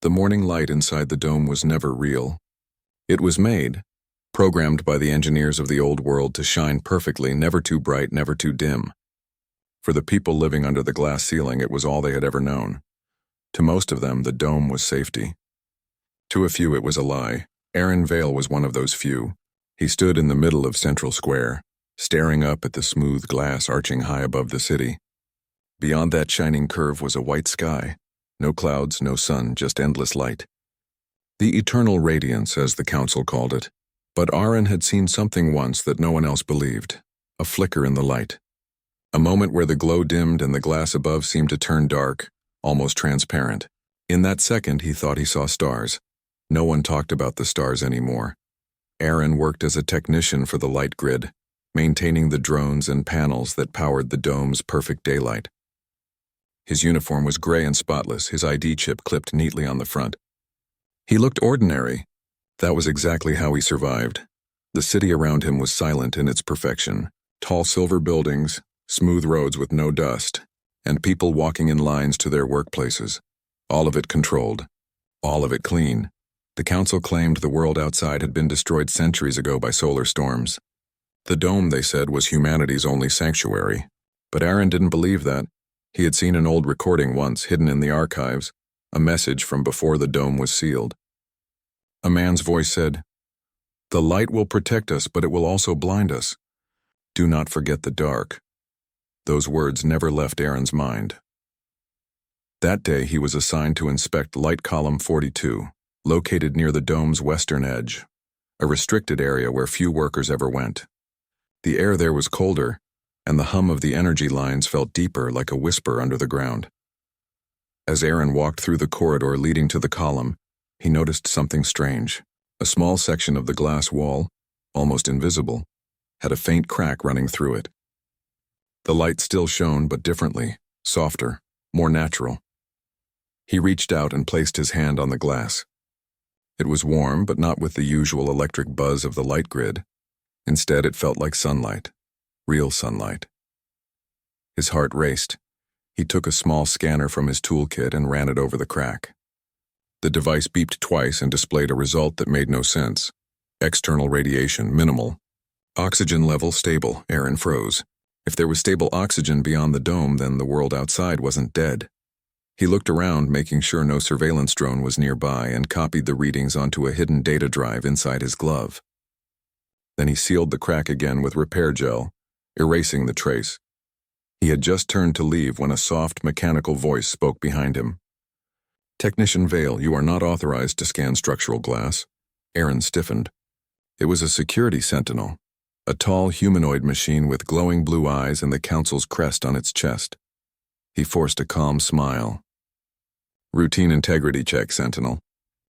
The morning light inside the dome was never real. It was made, programmed by the engineers of the old world to shine perfectly, never too bright, never too dim. For the people living under the glass ceiling, it was all they had ever known. To most of them, the dome was safety. To a few, it was a lie. Aaron Vale was one of those few. He stood in the middle of Central Square, staring up at the smooth glass arching high above the city. Beyond that shining curve was a white sky. No clouds, no sun, just endless light. The eternal radiance, as the council called it. But Aaron had seen something once that no one else believed. A flicker in the light. A moment where the glow dimmed and the glass above seemed to turn dark, almost transparent. In that second, he thought he saw stars. No one talked about the stars anymore. Aaron worked as a technician for the light grid, maintaining the drones and panels that powered the dome's perfect daylight. His uniform was gray and spotless, his ID chip clipped neatly on the front. He looked ordinary. That was exactly how he survived. The city around him was silent in its perfection. Tall silver buildings, smooth roads with no dust, and people walking in lines to their workplaces. All of it controlled. All of it clean. The council claimed the world outside had been destroyed centuries ago by solar storms. The dome, they said, was humanity's only sanctuary. But Aaron didn't believe that. He had seen an old recording once, hidden in the archives, a message from before the dome was sealed. A man's voice said, "The light will protect us, but it will also blind us. Do not forget the dark." Those words never left Aaron's mind. That day he was assigned to inspect Light Column 42, located near the dome's western edge, a restricted area where few workers ever went. The air there was colder, and the hum of the energy lines felt deeper, like a whisper under the ground. As Aaron walked through the corridor leading to the column, he noticed something strange. A small section of the glass wall, almost invisible, had a faint crack running through it. The light still shone, but differently, softer, more natural. He reached out and placed his hand on the glass. It was warm, but not with the usual electric buzz of the light grid. Instead, it felt like sunlight, real sunlight. His heart raced. He took a small scanner from his toolkit and ran it over the crack. The device beeped twice and displayed a result that made no sense. External radiation, minimal. Oxygen level stable. Aaron froze. If there was stable oxygen beyond the dome, then the world outside wasn't dead. He looked around, making sure no surveillance drone was nearby, and copied the readings onto a hidden data drive inside his glove. Then he sealed the crack again with repair gel, erasing the trace. He had just turned to leave when a soft, mechanical voice spoke behind him. "Technician Vale, you are not authorized to scan structural glass." Aaron stiffened. It was a security sentinel, a tall humanoid machine with glowing blue eyes and the council's crest on its chest. He forced a calm smile. "Routine integrity check, Sentinel.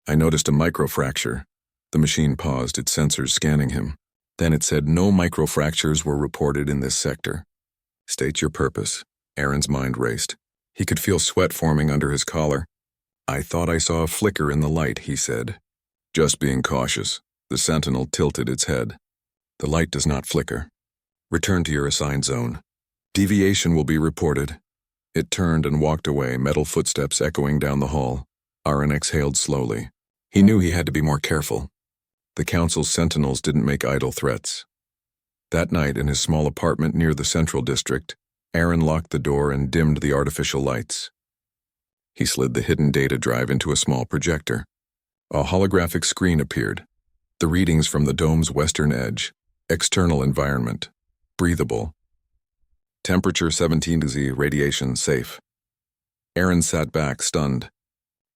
I noticed a microfracture." The machine paused, its sensors scanning him. Then it said no microfractures were reported in this sector. "State your purpose." Aaron's mind raced. He could feel sweat forming under his collar. "I thought I saw a flicker in the light," he said. "Just being cautious." The sentinel tilted its head. "The light does not flicker. Return to your assigned zone. Deviation will be reported." It turned and walked away, metal footsteps echoing down the hall. Aaron exhaled slowly. He knew he had to be more careful. The council's sentinels didn't make idle threats. That night, in his small apartment near the Central District, Aaron locked the door and dimmed the artificial lights. He slid the hidden data drive into a small projector. A holographic screen appeared. The readings from the dome's western edge. External environment. Breathable. Temperature 17°C, radiation safe. Aaron sat back, stunned.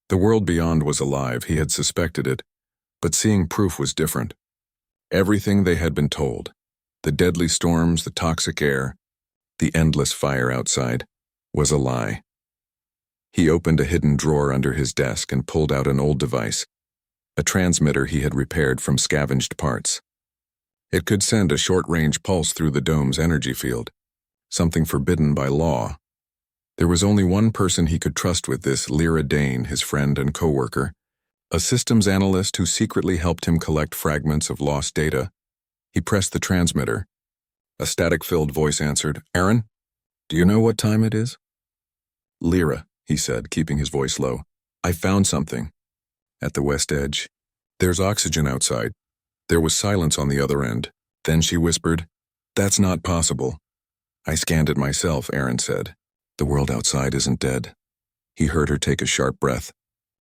The world beyond was alive, he had suspected it, but seeing proof was different. Everything they had been told, the deadly storms, the toxic air, the endless fire outside, was a lie. He opened a hidden drawer under his desk and pulled out an old device, a transmitter he had repaired from scavenged parts. It could send a short-range pulse through the dome's energy field, something forbidden by law. There was only one person he could trust with this, Lyra Dane, his friend and co-worker, a systems analyst who secretly helped him collect fragments of lost data. He pressed the transmitter. A static-filled voice answered, "Aaron, do you know what time it is?" "Lyra," he said, keeping his voice low. "I found something. At the west edge. There's oxygen outside. There was silence on the other end. Then she whispered, "That's not possible." "I scanned it myself," Aaron said. "The world outside isn't dead." He heard her take a sharp breath.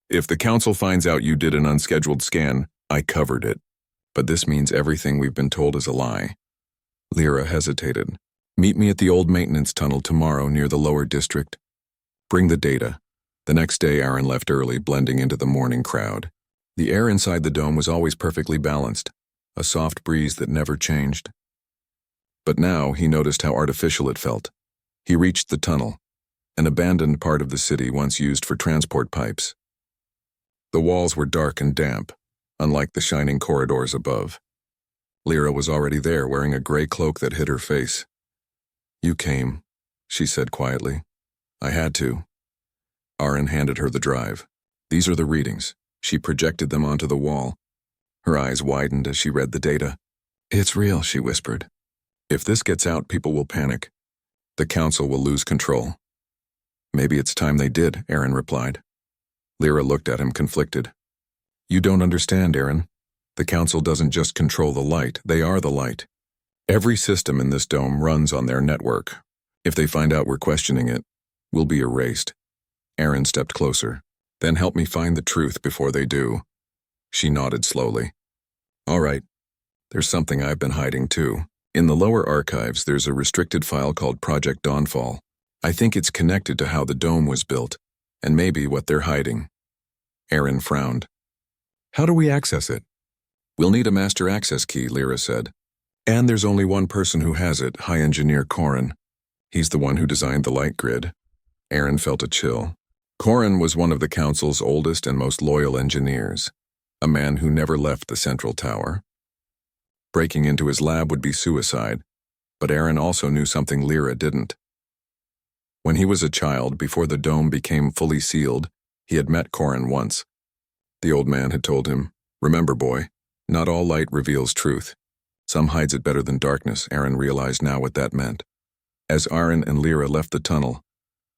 "If the council finds out you did an unscheduled scan, I covered it. But this means everything we've been told is a lie." Lyra hesitated. "Meet me at the old maintenance tunnel tomorrow near the lower district. Bring the data." The next day Aaron left early, blending into the morning crowd. The air inside the dome was always perfectly balanced, a soft breeze that never changed. But now he noticed how artificial it felt. He reached the tunnel, an abandoned part of the city once used for transport pipes. The walls were dark and damp, unlike the shining corridors above. Lyra was already there, wearing a gray cloak that hid her face. "You came," she said quietly. "I had to." Aaron handed her the drive. "These are the readings." She projected them onto the wall. Her eyes widened as she read the data. "It's real," she whispered. "If this gets out, people will panic. The council will lose control." "Maybe it's time they did," Aaron replied. Lyra looked at him, conflicted. "You don't understand, Aaron. The council doesn't just control the light, they are the light. Every system in this dome runs on their network. If they find out we're questioning it, we'll be erased." Aaron stepped closer. "Then help me find the truth before they do." She nodded slowly. "All right. There's something I've been hiding too. In the lower archives, there's a restricted file called Project Dawnfall. I think it's connected to how the dome was built, and maybe what they're hiding." Aaron frowned. "How do we access it?" "We'll need a master access key," Lyra said. "And there's only one person who has it, High Engineer Corin. He's the one who designed the light grid." Aaron felt a chill. Corin was one of the council's oldest and most loyal engineers, a man who never left the central tower. Breaking into his lab would be suicide, but Aaron also knew something Lyra didn't. When he was a child, before the dome became fully sealed, he had met Corin once. The old man had told him, "Remember, boy, not all light reveals truth. Some hides it better than darkness." Aaron realized now what that meant. As Aaron and Lyra left the tunnel,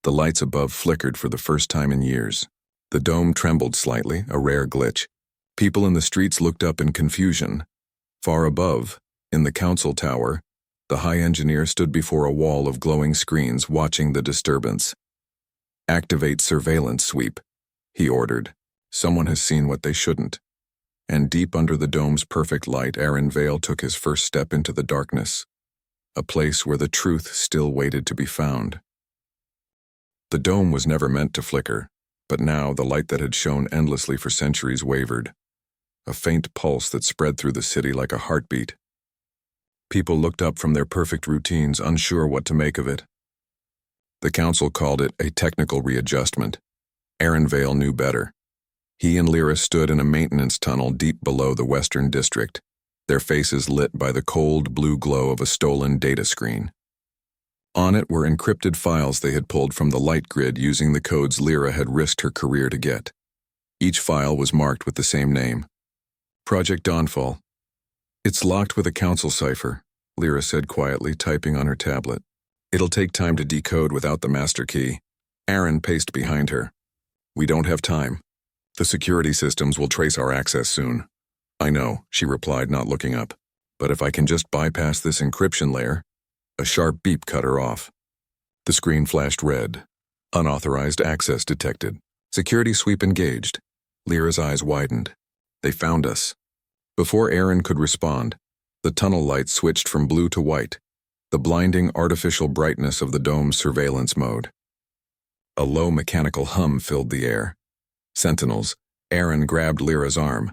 the lights above flickered for the first time in years. The dome trembled slightly, a rare glitch. People in the streets looked up in confusion. Far above, in the council tower, the high engineer stood before a wall of glowing screens watching the disturbance. "Activate surveillance sweep," he ordered. "Someone has seen what they shouldn't." And deep under the dome's perfect light, Aaron Vale took his first step into the darkness, a place where the truth still waited to be found. The dome was never meant to flicker, but now the light that had shone endlessly for centuries wavered, a faint pulse that spread through the city like a heartbeat. People looked up from their perfect routines, unsure what to make of it. The council called it a technical readjustment. Aaron Vale knew better. He and Lyra stood in a maintenance tunnel deep below the western district, their faces lit by the cold blue glow of a stolen data screen. On it were encrypted files they had pulled from the light grid using the codes Lyra had risked her career to get. Each file was marked with the same name, Project Dawnfall. "It's locked with a council cipher," Lyra said quietly, typing on her tablet. "It'll take time to decode without the master key." Aaron paced behind her. "We don't have time. The security systems will trace our access soon." "I know," she replied, not looking up. "But if I can just bypass this encryption layer..." A sharp beep cut her off. The screen flashed red. "Unauthorized access detected. Security sweep engaged." Lyra's eyes widened. "They found us." Before Aaron could respond, the tunnel light switched from blue to white, the blinding artificial brightness of the dome's surveillance mode. A low mechanical hum filled the air. Sentinels. Aaron grabbed Lyra's arm.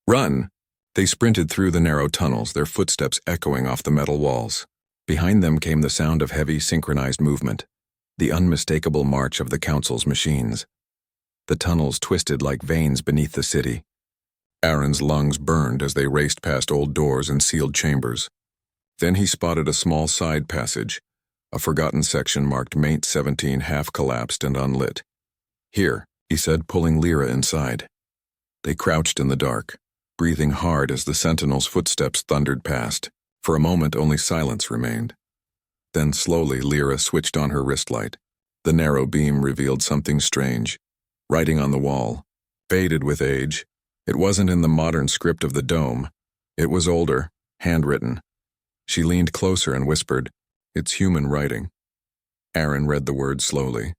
"Run!" They sprinted through the narrow tunnels, their footsteps echoing off the metal walls. Behind them came the sound of heavy, synchronized movement, the unmistakable march of the council's machines. The tunnels twisted like veins beneath the city. Aaron's lungs burned as they raced past old doors and sealed chambers. Then he spotted a small side passage, a forgotten section marked Mate 17 half-collapsed and unlit. "Here," he said, pulling Lyra inside. They crouched in the dark, breathing hard as the sentinel's footsteps thundered past. For a moment, only silence remained. Then slowly, Lyra switched on her wrist light. The narrow beam revealed something strange. Writing on the wall, faded with age. It wasn't in the modern script of the dome. It was older, handwritten. She leaned closer and whispered, "It's human writing." Aaron read the words slowly.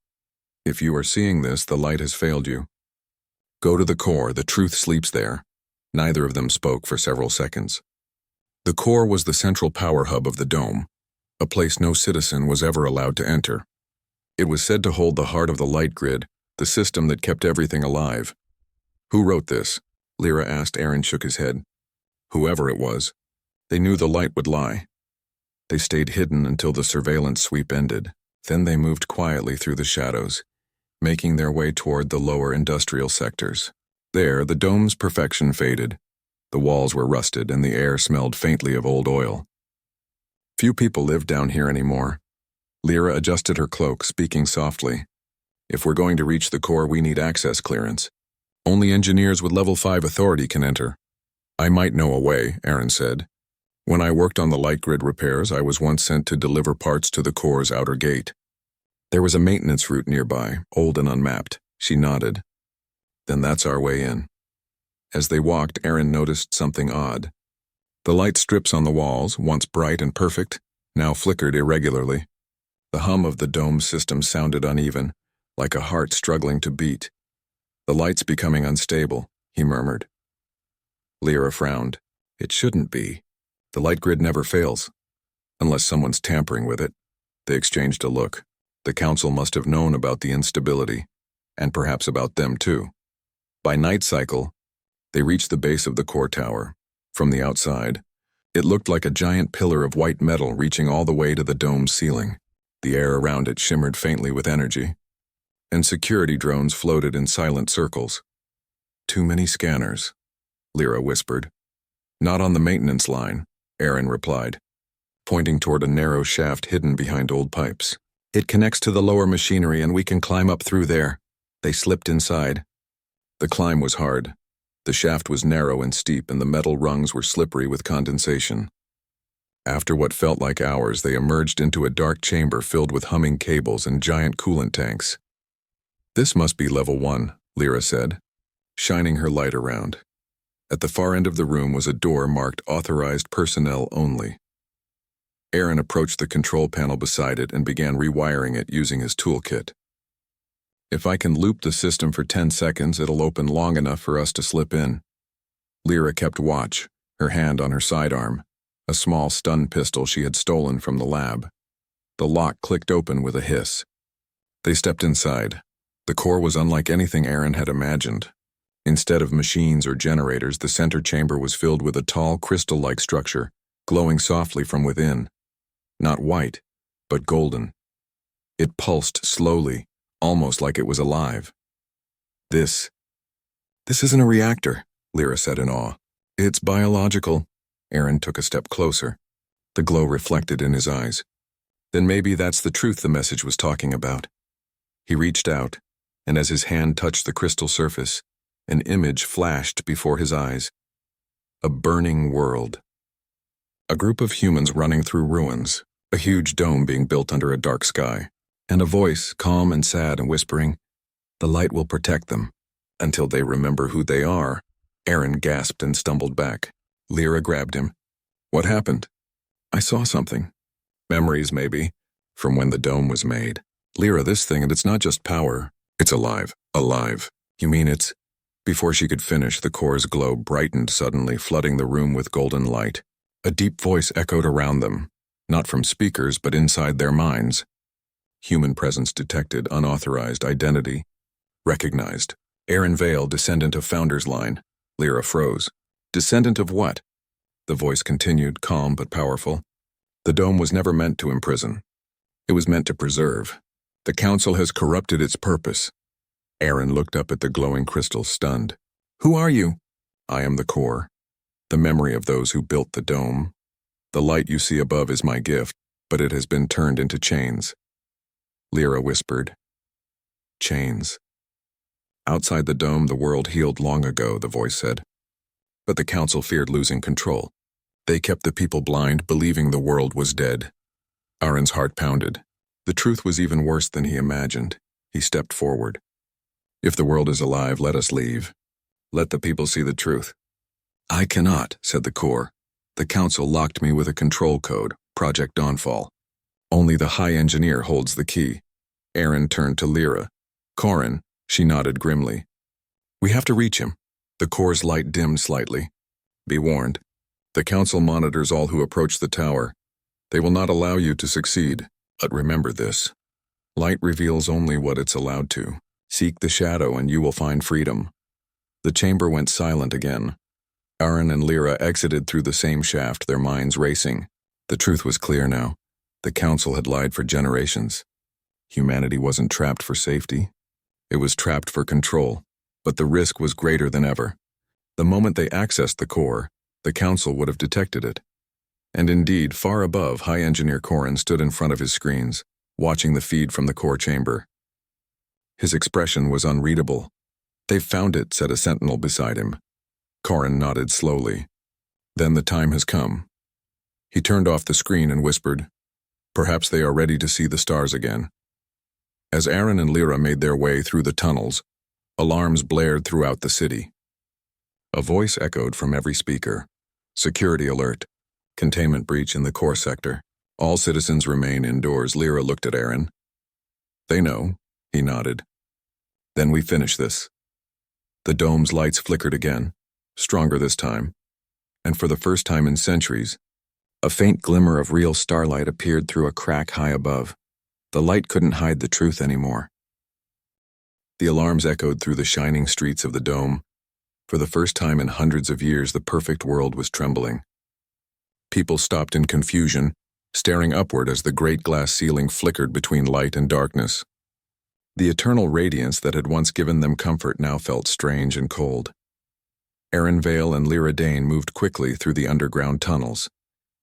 "If you are seeing this, the light has failed you. Go to the core, the truth sleeps there." Neither of them spoke for several seconds. The core was the central power hub of the dome, a place no citizen was ever allowed to enter. It was said to hold the heart of the light grid, the system that kept everything alive. "Who wrote this?" Lyra asked. Aaron shook his head. "Whoever it was. They knew the light would lie. They stayed hidden until the surveillance sweep ended. Then they moved quietly through the shadows, making their way toward the lower industrial sectors. There, the dome's perfection faded. The walls were rusted and the air smelled faintly of old oil. Few people lived down here anymore. Lyra adjusted her cloak, speaking softly. "If we're going to reach the core, we need access clearance. Only engineers with level 5 authority can enter." "I might know a way," Aaron said. "When I worked on the light grid repairs, I was once sent to deliver parts to the core's outer gate. There was a maintenance route nearby, old and unmapped." She nodded. "Then that's our way in." As they walked, Aaron noticed something odd. The light strips on the walls, once bright and perfect, now flickered irregularly. The hum of the dome system sounded uneven, like a heart struggling to beat. "The light's becoming unstable," he murmured. Lyra frowned. "It shouldn't be. The light grid never fails. Unless someone's tampering with it." They exchanged a look. The council must have known about the instability, and perhaps about them too. By night cycle, they reached the base of the core tower. From the outside, it looked like a giant pillar of white metal reaching all the way to the dome's ceiling. The air around it shimmered faintly with energy, and security drones floated in silent circles. "Too many scanners," Lyra whispered. "Not on the maintenance line," Aaron replied, pointing toward a narrow shaft hidden behind old pipes. "It connects to the lower machinery and we can climb up through there." They slipped inside. The climb was hard. The shaft was narrow and steep, and the metal rungs were slippery with condensation. After what felt like hours, they emerged into a dark chamber filled with humming cables and giant coolant tanks. "This must be level 1, Lyra said, shining her light around. At the far end of the room was a door marked "Authorized Personnel Only." Aaron approached the control panel beside it and began rewiring it using his toolkit. "If I can loop the system for 10 seconds, it'll open long enough for us to slip in." Lyra kept watch, her hand on her sidearm, a small stun pistol she had stolen from the lab. The lock clicked open with a hiss. They stepped inside. The core was unlike anything Aaron had imagined. Instead of machines or generators, the center chamber was filled with a tall, crystal-like structure, glowing softly from within. Not white, but golden. It pulsed slowly, almost like it was alive. This isn't a reactor," Lyra said in awe. "It's biological." Aaron took a step closer. The glow reflected in his eyes. "Then maybe that's the truth the message was talking about." He reached out, and as his hand touched the crystal surface, an image flashed before his eyes. A burning world. A group of humans running through ruins, a huge dome being built under a dark sky. And a voice, calm and sad and whispering, "The light will protect them, until they remember who they are." Aaron gasped and stumbled back. Lyra grabbed him. "What happened?" "I saw something." "Memories, maybe, from when the dome was made." "Lyra, this thing, and it's not just power. It's alive." "Alive? You mean it's—" Before she could finish, the core's glow brightened suddenly, flooding the room with golden light. A deep voice echoed around them, not from speakers, but inside their minds. Human presence detected, unauthorized, identity recognized. Aaron Vale, descendant of Founder's Line. Lyra froze. "Descendant of what?" The voice continued, calm but powerful. "The dome was never meant to imprison. It was meant to preserve. The council has corrupted its purpose." Aaron looked up at the glowing crystal, stunned. "Who are you?" "I am the core, the memory of those who built the dome. The light you see above is my gift, but it has been turned into chains." Lyra whispered. "Chains." "Outside the dome, the world healed long ago," the voice said. "But the council feared losing control. They kept the people blind, believing the world was dead." Aaron's heart pounded. The truth was even worse than he imagined. He stepped forward. If the world is alive, let us leave. Let the people see the truth. I cannot, said the core. The council locked me with a control code, Project Dawnfall. Only the High Engineer holds the key. Aaron turned to Lyra. Corin, she nodded grimly. We have to reach him. The core's light dimmed slightly. Be warned. The council monitors all who approach the tower. They will not allow you to succeed. But remember this. Light reveals only what it's allowed to. Seek the shadow and you will find freedom. The chamber went silent again. Aaron and Lyra exited through the same shaft, their minds racing. The truth was clear now. The council had lied for generations. Humanity wasn't trapped for safety. It was trapped for control. But the risk was greater than ever. The moment they accessed the core, the council would have detected it. And indeed, far above, High Engineer Corin stood in front of his screens, watching the feed from the core chamber. His expression was unreadable. They've found it, said a sentinel beside him. Corin nodded slowly. Then the time has come. He turned off the screen and whispered, Perhaps they are ready to see the stars again. As Aaron and Lyra made their way through the tunnels, alarms blared throughout the city. A voice echoed from every speaker. Security alert. Containment breach in the core sector. All citizens remain indoors. Lyra looked at Aaron. They know, he nodded. Then we finish this. The dome's lights flickered again, stronger this time. And for the first time in centuries, a faint glimmer of real starlight appeared through a crack high above. The light couldn't hide the truth anymore. The alarms echoed through the shining streets of the dome. For the first time in hundreds of years, the perfect world was trembling. People stopped in confusion, staring upward as the great glass ceiling flickered between light and darkness. The eternal radiance that had once given them comfort now felt strange and cold. Aaron Vale and Lyra Dane moved quickly through the underground tunnels,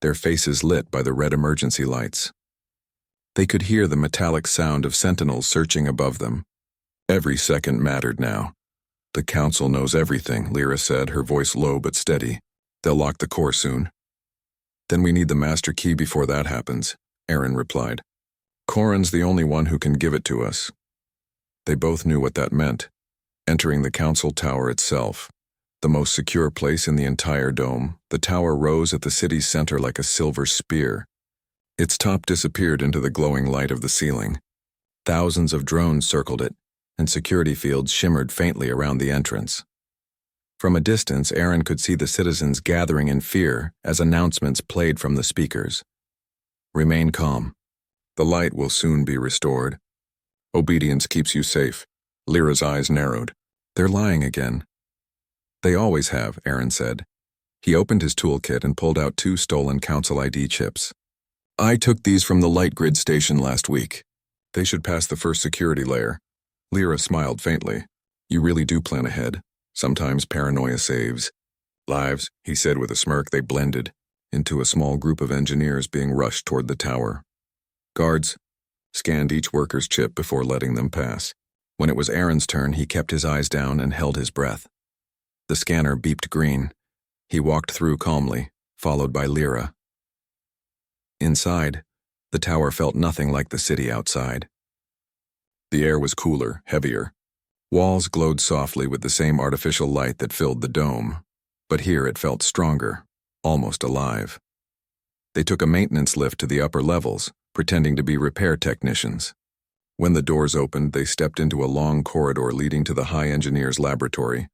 their faces lit by the red emergency lights. They could hear the metallic sound of sentinels searching above them. Every second mattered now. The council knows everything, Lyra said, her voice low but steady. They'll lock the core soon. Then we need the master key before that happens, Aaron replied. Corin's the only one who can give it to us. They both knew what that meant. Entering the council tower itself, the most secure place in the entire dome, the tower rose at the city's center like a silver spear. Its top disappeared into the glowing light of the ceiling. Thousands of drones circled it, and security fields shimmered faintly around the entrance. From a distance, Aaron could see the citizens gathering in fear as announcements played from the speakers. Remain calm. The light will soon be restored. Obedience keeps you safe. Lyra's eyes narrowed. They're lying again. They always have, Aaron said. He opened his toolkit and pulled out 2 stolen Council ID chips. I took these from the light grid station last week. They should pass the first security layer. Lyra smiled faintly. You really do plan ahead. Sometimes paranoia saves lives, he said with a smirk. They blended into a small group of engineers being rushed toward the tower. Guards scanned each worker's chip before letting them pass. When it was Aaron's turn, he kept his eyes down and held his breath. The scanner beeped green. He walked through calmly, followed by Lyra. Inside, the tower felt nothing like the city outside. The air was cooler, heavier. Walls glowed softly with the same artificial light that filled the dome, but here it felt stronger, almost alive. They took a maintenance lift to the upper levels, pretending to be repair technicians. When the doors opened, they stepped into a long corridor leading to the High Engineer's laboratory.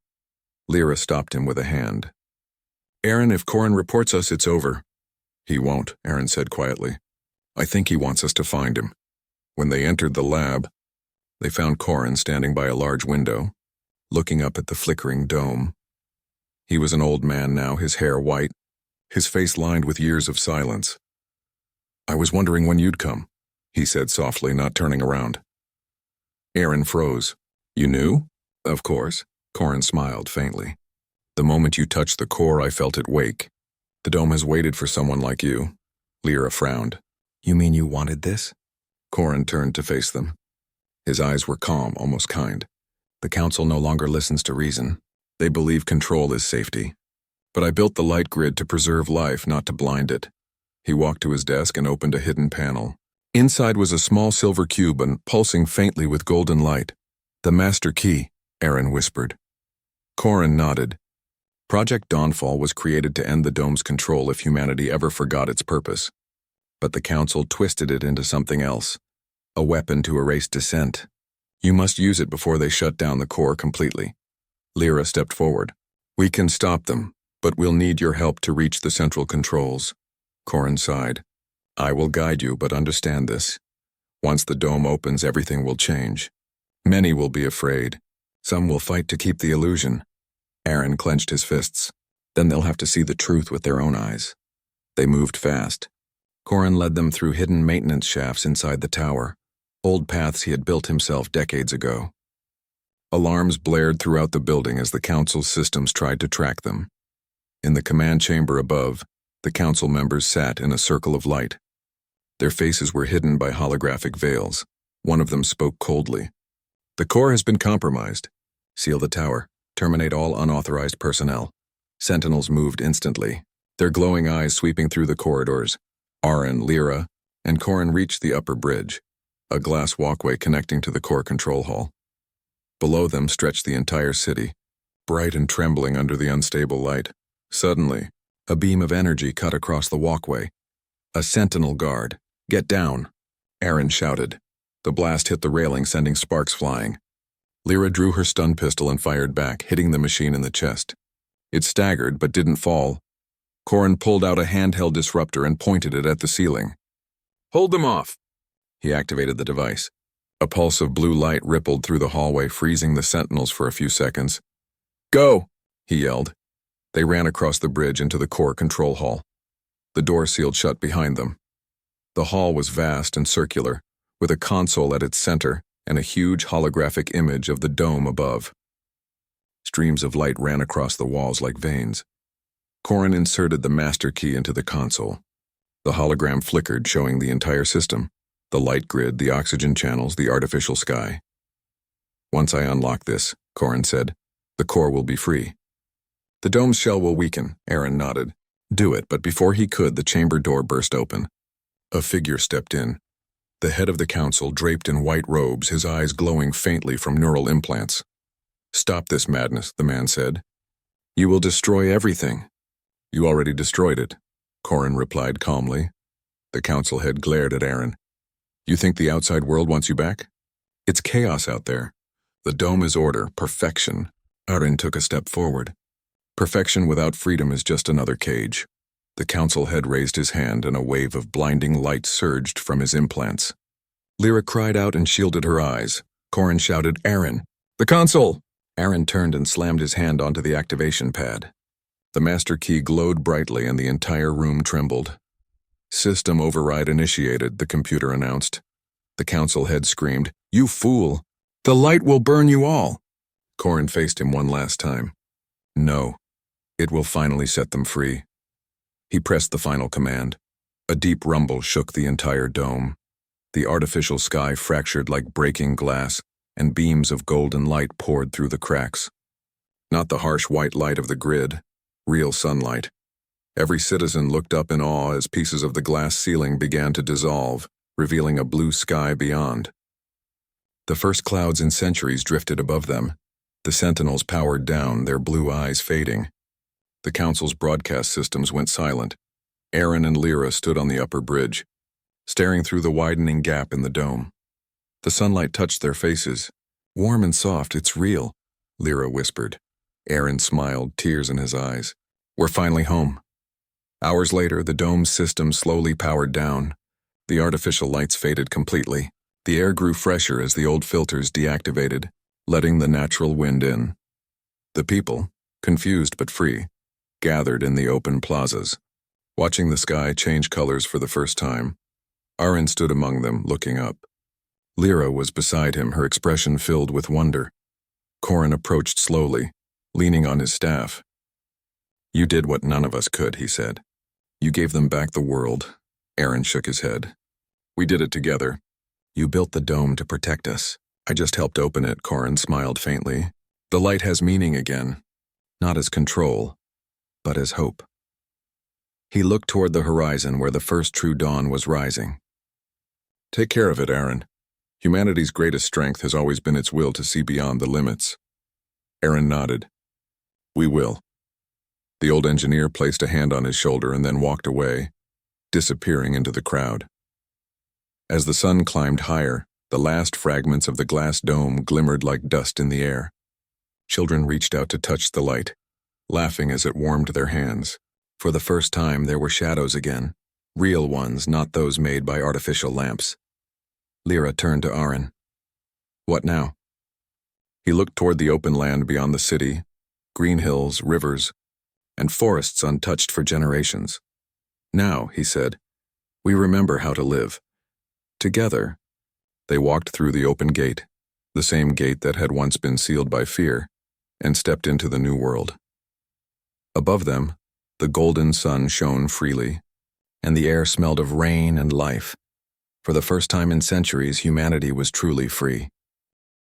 Lyra stopped him with a hand. Aaron, if Corin reports us, it's over. He won't, Aaron said quietly. I think he wants us to find him. When they entered the lab, they found Corin standing by a large window, looking up at the flickering dome. He was an old man now, his hair white, his face lined with years of silence. I was wondering when you'd come, he said softly, not turning around. Aaron froze. You knew? Of course, Corin smiled faintly. The moment you touched the core, I felt it wake. The dome has waited for someone like you. Lyra frowned. You mean you wanted this? Corin turned to face them. His eyes were calm, almost kind. The council no longer listens to reason. They believe control is safety. But I built the light grid to preserve life, not to blind it. He walked to his desk and opened a hidden panel. Inside was a small silver cube and pulsing faintly with golden light. The master key, Aaron whispered. Corin nodded. Project Dawnfall was created to end the dome's control if humanity ever forgot its purpose. But the Council twisted it into something else, a weapon to erase dissent. You must use it before they shut down the core completely. Lyra stepped forward. We can stop them, but we'll need your help to reach the central controls. Corin sighed. I will guide you, but understand this. Once the dome opens, everything will change. Many will be afraid. Some will fight to keep the illusion. Aaron clenched his fists. Then they'll have to see the truth with their own eyes. They moved fast. Corin led them through hidden maintenance shafts inside the tower, old paths he had built himself decades ago. Alarms blared throughout the building as the Council's systems tried to track them. In the command chamber above, the Council members sat in a circle of light. Their faces were hidden by holographic veils. One of them spoke coldly. The core has been compromised. Seal the tower. Terminate all unauthorized personnel. Sentinels moved instantly, their glowing eyes sweeping through the corridors. Aaron, Lyra, and Corin reached the upper bridge, a glass walkway connecting to the core control hall. Below them stretched the entire city, bright and trembling under the unstable light. Suddenly, a beam of energy cut across the walkway. A sentinel guard. Get down! Aaron shouted. The blast hit the railing, sending sparks flying. Lyra drew her stun pistol and fired back, hitting the machine in the chest. It staggered, but didn't fall. Corin pulled out a handheld disruptor and pointed it at the ceiling. Hold them off! He activated the device. A pulse of blue light rippled through the hallway, freezing the sentinels for a few seconds. Go! He yelled. They ran across the bridge into the core control hall. The door sealed shut behind them. The hall was vast and circular, with a console at its center and a huge holographic image of the dome above. Streams of light ran across the walls like veins. Corin inserted the master key into the console. The hologram flickered, showing the entire system, the light grid, the oxygen channels, the artificial sky. Once I unlock this, Corin said, the core will be free. The dome's shell will weaken, Aaron nodded. Do it, but before he could, the chamber door burst open. A figure stepped in. The head of the council, draped in white robes, his eyes glowing faintly from neural implants. Stop this madness, the man said. You will destroy everything. You already destroyed it, Corin replied calmly. The council head glared at Aaron. You think the outside world wants you back? It's chaos out there. The dome is order, perfection. Aaron took a step forward. Perfection without freedom is just another cage. The council head raised his hand and a wave of blinding light surged from his implants. Lyra cried out and shielded her eyes. Corin shouted, Aaron! The console! Aaron turned and slammed his hand onto the activation pad. The master key glowed brightly and the entire room trembled. System override initiated, the computer announced. The council head screamed, You fool! The light will burn you all! Corin faced him one last time. No. It will finally set them free. He pressed the final command. A deep rumble shook the entire dome. The artificial sky fractured like breaking glass, and beams of golden light poured through the cracks. Not the harsh white light of the grid, real sunlight. Every citizen looked up in awe as pieces of the glass ceiling began to dissolve, revealing a blue sky beyond. The first clouds in centuries drifted above them. The sentinels powered down, their blue eyes fading. The council's broadcast systems went silent. Aaron and Lyra stood on the upper bridge, staring through the widening gap in the dome. The sunlight touched their faces. Warm and soft, it's real, Lyra whispered. Aaron smiled, tears in his eyes. We're finally home. Hours later, the dome's system slowly powered down. The artificial lights faded completely. The air grew fresher as the old filters deactivated, letting the natural wind in. The people, confused but free, gathered in the open plazas, watching the sky change colors for the first time. Aaron stood among them, looking up. Lyra was beside him, her expression filled with wonder. Corin approached slowly, leaning on his staff. You did what none of us could, he said. You gave them back the world. Aaron shook his head. We did it together. You built the dome to protect us. I just helped open it, Corin smiled faintly. The light has meaning again, not as control, but as hope. He looked toward the horizon where the first true dawn was rising. Take care of it, Aaron. Humanity's greatest strength has always been its will to see beyond the limits. Aaron nodded. We will. The old engineer placed a hand on his shoulder and then walked away, disappearing into the crowd. As the sun climbed higher, the last fragments of the glass dome glimmered like dust in the air. Children reached out to touch the light, laughing as it warmed their hands. For the first time, there were shadows again, real ones, not those made by artificial lamps. Lyra turned to Aaron. What now? He looked toward the open land beyond the city, green hills, rivers, and forests untouched for generations. Now, he said, we remember how to live. Together, they walked through the open gate, the same gate that had once been sealed by fear, and stepped into the new world. Above them, the golden sun shone freely, and the air smelled of rain and life. For the first time in centuries, humanity was truly free.